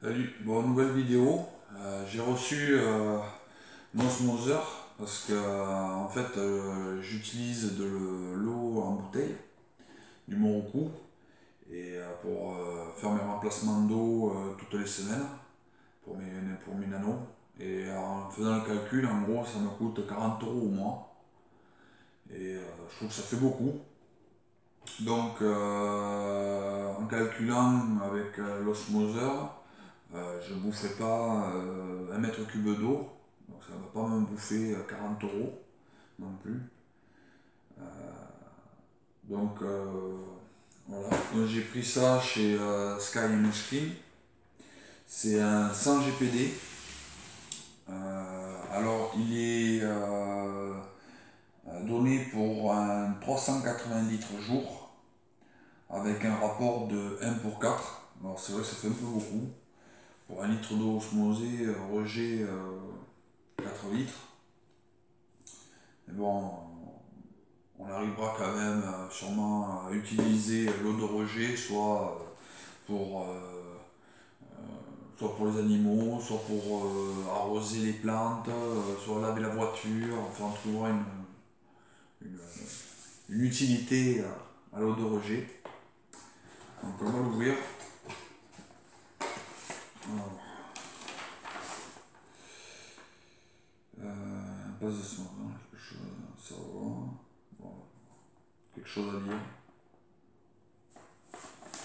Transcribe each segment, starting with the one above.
Salut, bon, nouvelle vidéo. J'ai reçu un osmoseur parce que en fait j'utilise de l'eau en bouteille du Morocco et pour faire mes remplacements d'eau toutes les semaines pour mes nanos. Et en faisant le calcul, en gros, ça me coûte 40 euros au mois. Et je trouve que ça fait beaucoup. Donc en calculant avec l'osmoseur, je ne boufferai pas 1 mètre cube d'eau, donc ça ne va pas me bouffer 40 euros non plus. Donc voilà, donc j'ai pris ça chez Sky Image Clean. C'est un 100 GPD. Alors il est donné pour un 380 litres jour avec un rapport de 1 pour 4. Alors c'est vrai que ça fait un peu beaucoup. Pour un litre d'eau osmosée, rejet 4 litres. Mais bon, on arrivera quand même sûrement à utiliser l'eau de rejet, pour, euh, soit pour les animaux, soit pour arroser les plantes, soit laver la voiture. Enfin, on trouvera une, une utilité à l'eau de rejet. Donc on va l'ouvrir. Alors, base de ce moment, quelque chose à savoir. Bon, quelque chose à dire.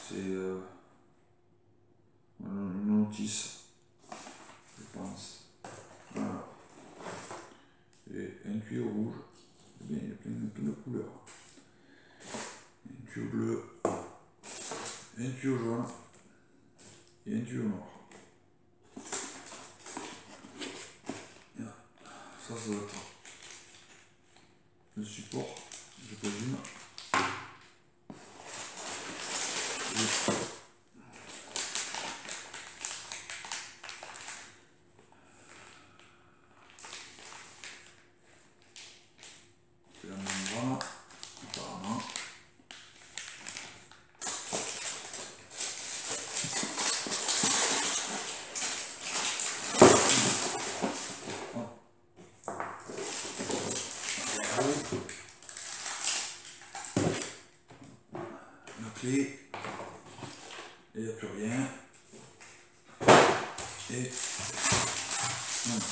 C'est une notice, je pense. Voilà. Et un tuyau rouge. Eh bien, il y a plein de couleurs. Un tuyau bleu, un tuyau jaune et un tuyau noir. Voilà. Ça doit être le support, je présume. C'est la membrane, apparemment. La clé, et il n'y a plus rien. Et voilà.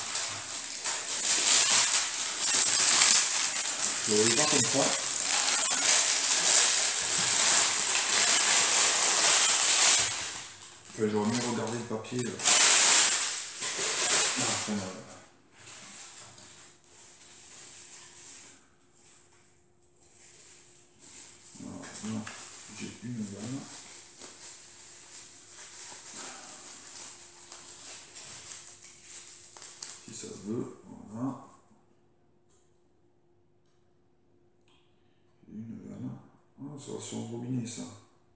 Je ne le pas comme ça. Enfin, j'aurais mieux regardé le papier. Enfin, voilà, j'ai une vanne. Si ça veut, voilà. Une vanne. Ah, ça va sur le robinet, ça.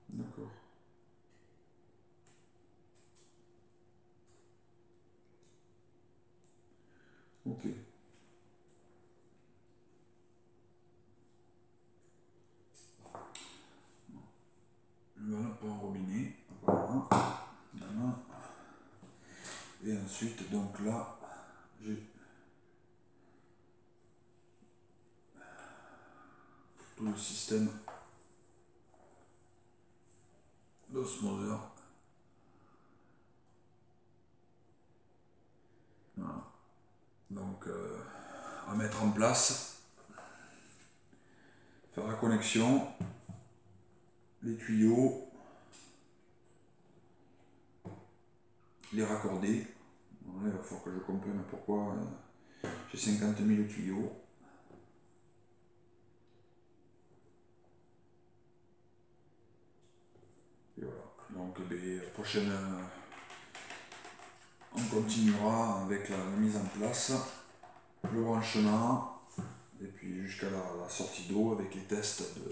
D'accord. Ok. Voilà pour un robinet, apparemment. Voilà. Et ensuite, donc là, j'ai tout le système d'osmoseur. Voilà. Donc, à mettre en place, faire la connexion, les tuyaux, les raccorder. Voilà, il va falloir que je comprenne pourquoi j'ai 50 000 tuyaux. Et voilà. Donc, prochaine, on continuera avec la mise en place, le branchement, et puis jusqu'à la sortie d'eau avec les tests d'eau.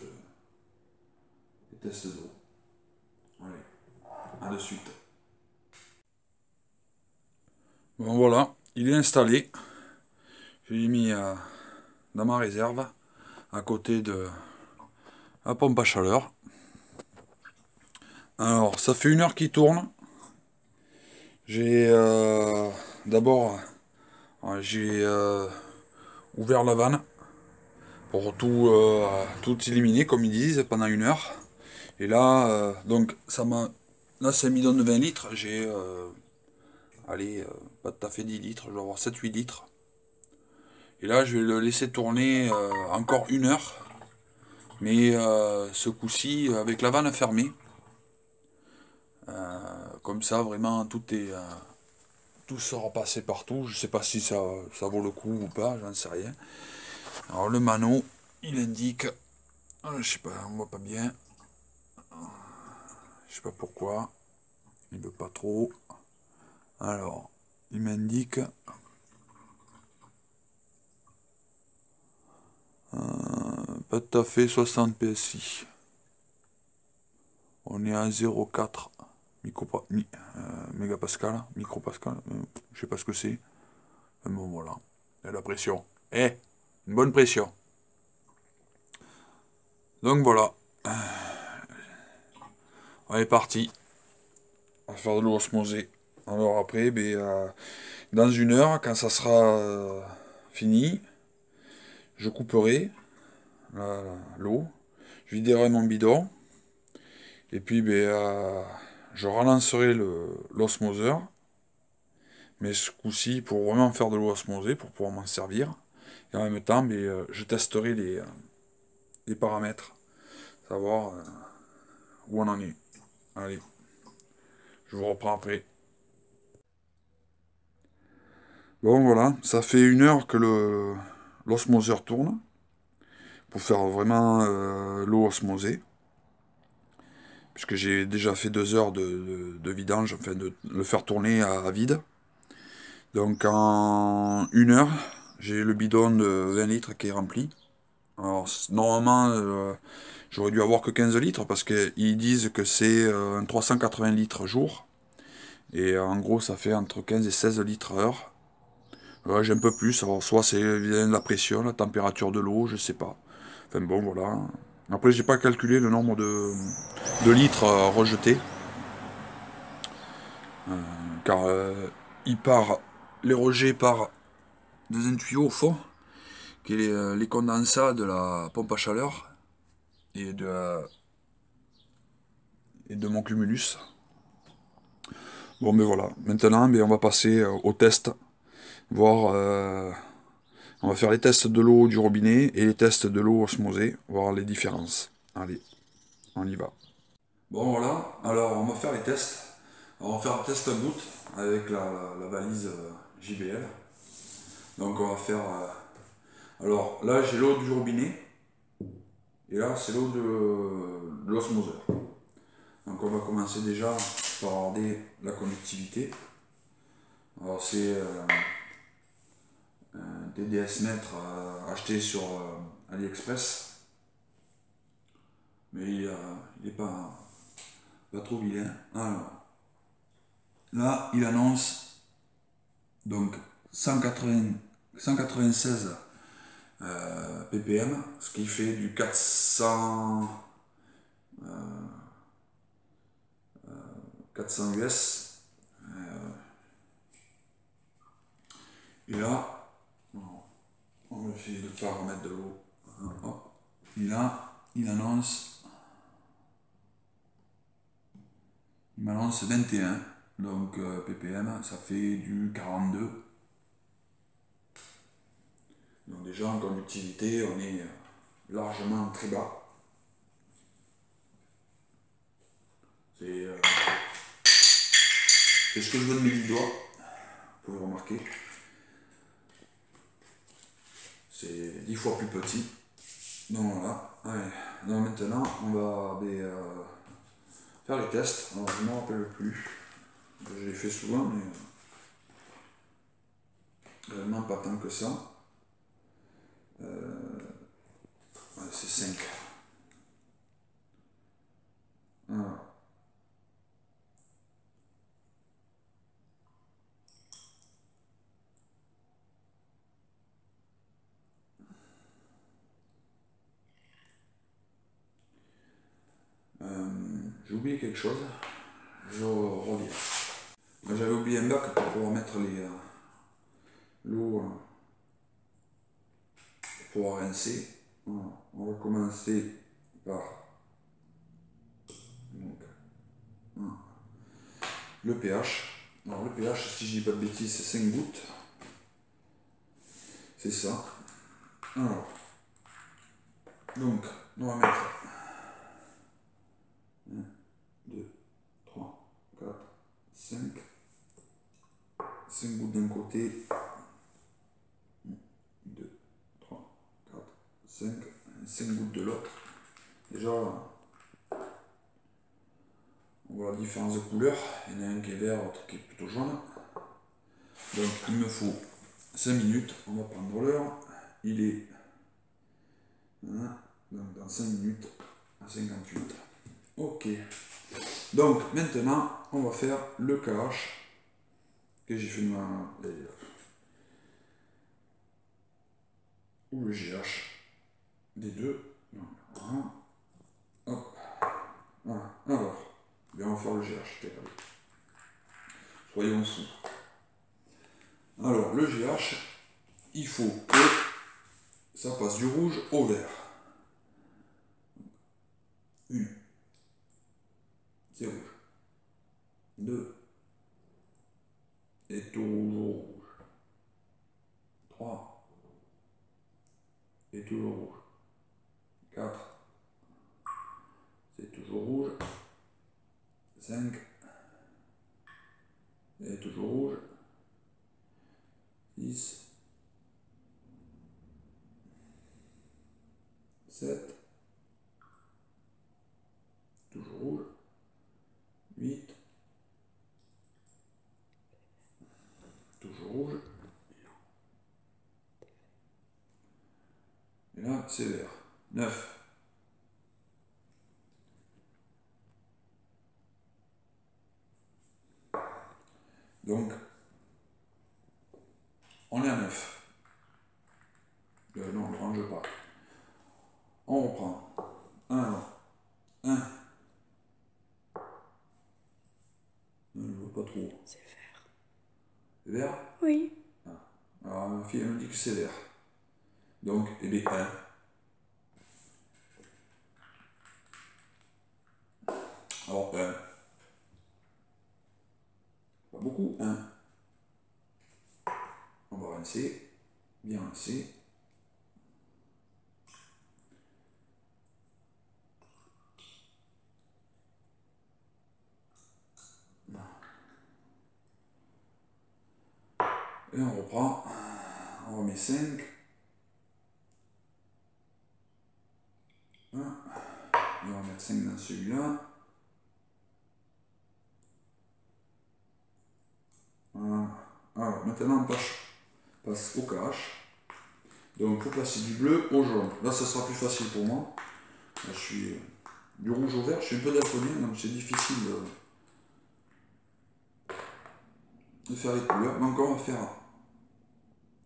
Allez, à de suite. Bon voilà, il est installé. Je l'ai mis dans ma réserve, à côté de la pompe à chaleur. Alors, ça fait 1 heure qu'il tourne. J'ai d'abord j'ai ouvert la vanne pour tout éliminer, comme ils disent, pendant 1 heure. Et là, donc ça m'a. Là, c'est un bidon de 20 litres. J'ai allez, pas tout à fait 10 litres, je vais avoir 7-8 litres. Et là, je vais le laisser tourner encore 1 heure. Mais ce coup-ci, avec la vanne fermée. Comme ça, vraiment, tout sera passé partout. Je sais pas si ça vaut le coup ou pas, j'en sais rien. Alors le mano, il indique, je sais pas, on voit pas bien, je sais pas pourquoi, il veut pas trop. Alors, il m'indique pas tout à fait 60 PSI. On est à 0,4 mégapascal, micropascal, je sais pas ce que c'est. Mais bon voilà, et la pression. Une bonne pression. Donc voilà, on est parti. On va faire de l'eau osmosée. Alors après, dans 1 heure, quand ça sera fini, je couperai l'eau, je viderai mon bidon, et puis je relancerai l'osmoseur, mais ce coup-ci pour vraiment faire de l'eau osmosée, pour pouvoir m'en servir. Et en même temps, je testerai les paramètres, savoir où on en est. Allez, je vous reprends après. Bon voilà, ça fait 1 heure que l'osmoseur tourne, pour faire vraiment l'eau osmosée. Puisque j'ai déjà fait 2 heures de vidange, enfin de le faire tourner à vide. Donc en 1 heure, j'ai le bidon de 20 litres qui est rempli. Alors normalement, j'aurais dû avoir que 15 litres parce qu'ils disent que c'est un 380 litres jour. Et en gros, ça fait entre 15 et 16 litres heure. Ouais, j'ai un peu plus, alors soit c'est vient de la pression, la température de l'eau, je sais pas. Enfin bon, voilà. Après, j'ai pas calculé le nombre de litres rejetés. Car il part, les rejets partent dans un tuyau au fond, qui est les condensats de la pompe à chaleur et de mon cumulus. Bon, mais voilà. Maintenant, on va passer au test. Voir, on va faire les tests de l'eau du robinet et les tests de l'eau osmosée, voir les différences. Allez, on y va. Bon, voilà. Alors, on va faire les tests. On va faire un test à gouttes avec la valise JBL. Donc, on va faire. Alors, là, j'ai l'eau du robinet. Et là, c'est l'eau de l'osmoseur. Donc, on va commencer déjà par regarder la conductivité. Alors, c'est un TDS mètre acheté sur AliExpress. Mais il n'est pas trop vilain. Alors, là, il annonce donc 196 ppm, ce qui fait du 400 US. Et là, on va essayer de ne pas remettre de l'eau. Et là, il m'annonce 21. Donc ppm, ça fait du 42. Donc déjà en conductivité, on est largement très bas. C'est ce que je donne mes 10 doigts. Vous pouvez remarquer. C'est 10 fois plus petit. Donc voilà. Allez. Donc maintenant, on va faire les tests. Alors je ne me rappelle plus. Je l'ai fait souvent, mais vraiment pas tant que ça. Ouais, c'est 5. Voilà. J'ai oublié quelque chose. Je reviens. J'avais oublié un bac pour pouvoir mettre l'eau, pour pouvoir rincer. Voilà. On va commencer par donc, le pH. Alors le pH, si je dis pas de bêtises, c'est 5 gouttes. C'est ça. Alors, donc, on va mettre 1, 2, 3, 4, 5. 5 gouttes d'un côté. 1, 2, 3, 4, 5. 5 gouttes de l'autre. Déjà, on voit la différence de couleur. Il y en a un qui est vert, l'autre qui est plutôt jaune. Donc, il me faut 5 minutes. On va prendre l'heure. Il est donc dans 5 minutes à 58. Ok. Donc, maintenant, on va faire le KH que j'ai fait ou le GH des deux. Voilà. Hop. Voilà. Alors, bien, on va faire le GH. Soyons fous. Alors, le GH, il faut que ça passe du rouge au vert. 1, c'est rouge. 2, et toujours rouge. 3, et toujours rouge. 4, c'est toujours rouge. 5, et toujours rouge. 6, 7, toujours rouge. 8, toujours rouge. Et là, c'est vert. 9. Donc, on est à 9. Non, on ne range pas. On reprend. 1. Je ne vois pas trop. C'est vert. C'est vert? Oui. Alors, ma fille, elle me dit que c'est vert. Donc, il est 1. Alors, 1. Pas beaucoup, 1. On va rincer. Bien rincer. Et on reprend. On remet 5. 1. Et on va mettre 5 dans celui-là. Voilà. Alors, maintenant, on passe au cache. Donc, pour passer du bleu au jaune. Là, ça sera plus facile pour moi. Là, je suis du rouge au vert. Je suis un peu daltonien, donc c'est difficile de faire les couleurs. Donc, on va faire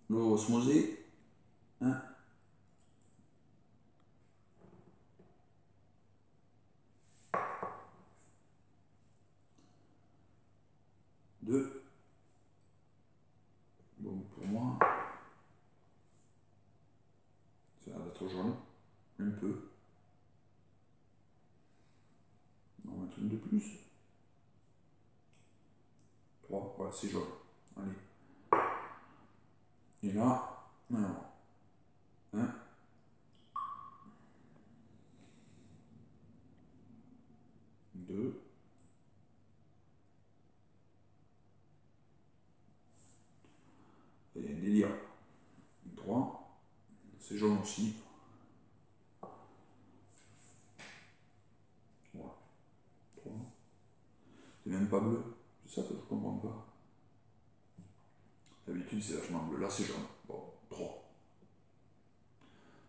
le osmosé. 1. 2. Donc, pour moi, ça va être jaune. Un peu. On va mettre une de plus. 3. Voilà, c'est jaune. Allez. Et là, alors. 1. 2. Et un délire. 3. C'est jaune aussi. Voilà. 3. C'est même pas bleu. C'est ça que je comprends pas. D'habitude, c'est vachement bleu. Là, c'est jaune. Bon, 3.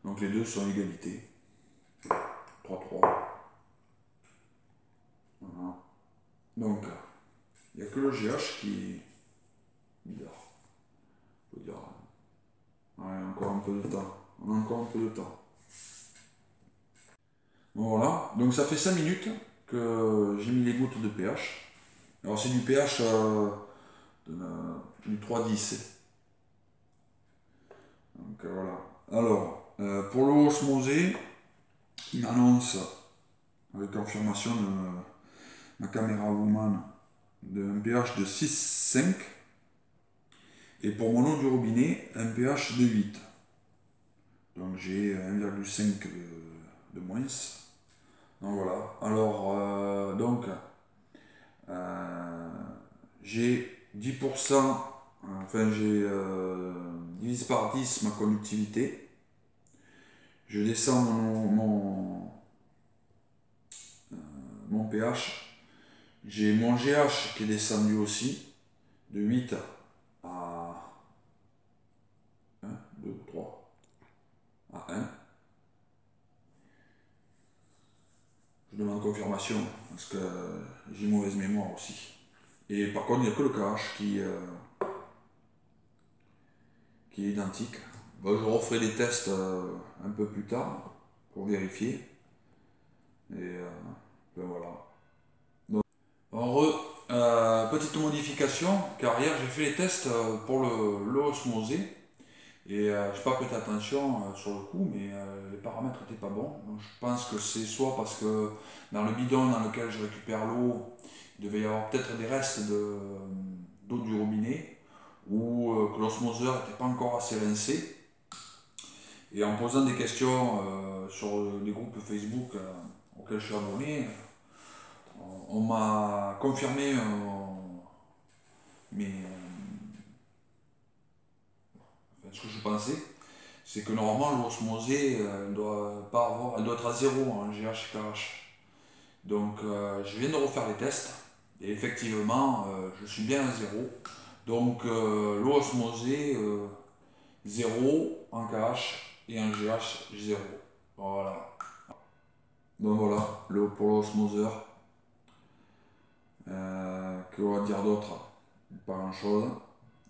Donc les deux sont à égalité. 3. Voilà. Donc, il n'y a que le GH qui est bizarre. Faut dire. Ouais, encore un peu de temps. On a encore un peu de temps. Voilà. Donc ça fait 5 minutes que j'ai mis les gouttes de pH. Alors c'est du pH du 3,10. Donc voilà. Alors, pour l'eau osmosée, il m'annonce, avec confirmation de ma caméra woman, d'un pH de 6,5. Et pour mon eau du robinet, un pH de 8. Donc j'ai 1,5 de moins. Donc voilà. Alors, j'ai 10%, enfin j'ai divise par 10 ma conductivité. Je descends mon pH. J'ai mon GH qui est descendu aussi de 8 à 1, 2, 3, à 1. Je demande confirmation parce que j'ai mauvaise mémoire aussi. Et par contre, il n'y a que le KH qui est identique. Bon, je referai des tests un peu plus tard pour vérifier. Et ben voilà. Donc, petite modification, car hier j'ai fait les tests pour l'eau osmosée. Et j'ai pas prêté attention sur le coup, mais les paramètres n'étaient pas bons. Donc je pense que c'est soit parce que dans le bidon dans lequel je récupère l'eau, il devait y avoir peut-être des restes d'eau du robinet, ou que l'osmoseur n'était pas encore assez rincé. Et en posant des questions sur les groupes Facebook auxquels je suis abonné, on m'a confirmé ce que je pensais. C'est que normalement l'osmosée elle doit pas avoir, elle doit être à 0 en GH KH. Donc je viens de refaire les tests et effectivement je suis bien à 0. Donc l'eau osmosée 0 en KH et en GH 0. Voilà. Donc voilà, pour l'osmoseur. Que va dire d'autre? Pas grand chose.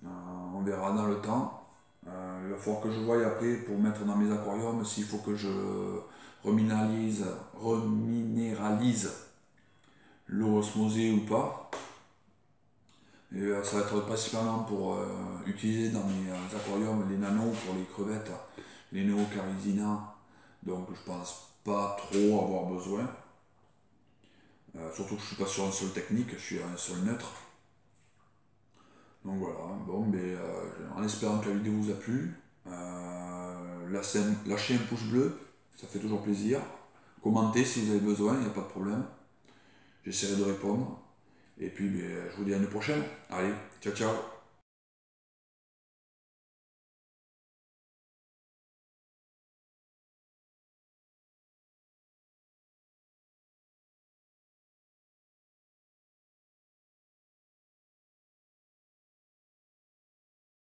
On verra dans le temps. Il va falloir que je voie après pour mettre dans mes aquariums s'il faut que je reminéralise l'eau osmosée ou pas. Et ça va être principalement pour utiliser dans mes aquariums les nanos pour les crevettes, les Neocaridina. Donc je pense pas trop avoir besoin. Surtout que je suis pas sur un sol technique, je suis à un sol neutre. Donc voilà, bon, mais en espérant que la vidéo vous a plu, lâchez un pouce bleu, ça fait toujours plaisir. Commentez si vous avez besoin, il n'y a pas de problème. J'essaierai de répondre. Et puis je vous dis à une prochaine. Allez, ciao ciao.